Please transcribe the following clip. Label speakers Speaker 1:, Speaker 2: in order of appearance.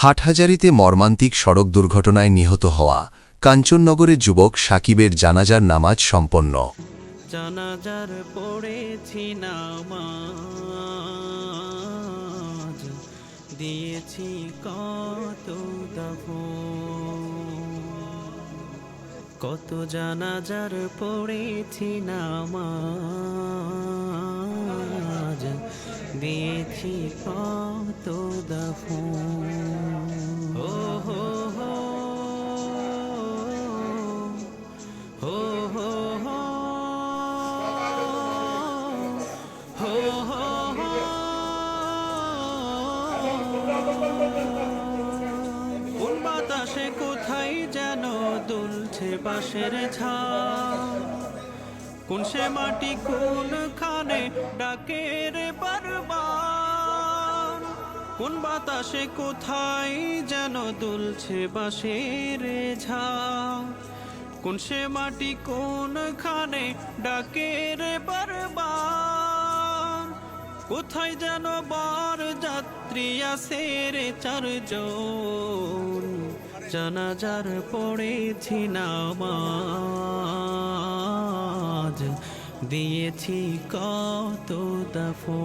Speaker 1: হাটহাজারীতে মর্মান্তিক সড়ক দুর্ঘটনায় নিহত হওয়া কাঞ্চননগরের যুবক সাকিবের জানাজার নামাজ সম্পন্ন।
Speaker 2: জানাজার পড়েছি নামাজ, দিয়েছি কত দাফন। কত জানাজার পড়েছি নামাজ, দিয়েছি কত দাফন। ও হো হো হো হো হো হো হো হো। কোন বাতাসে কোথায় যেন দুলছে বাঁশের ঝাড়, কোন সে মাটি কোন খানে ডাকে রে বারবার। কোন বাতাসে কোথায় যেন দুলছে বাঁশের ঝাড়, কোন সে মাটি কোন খানে ডাকে রে বারবার। কোথায় যেন বার যাত্রী আসে রে চারজন, জানাজার পড়েছি নামাজ, দিয়েছি কত দাফন।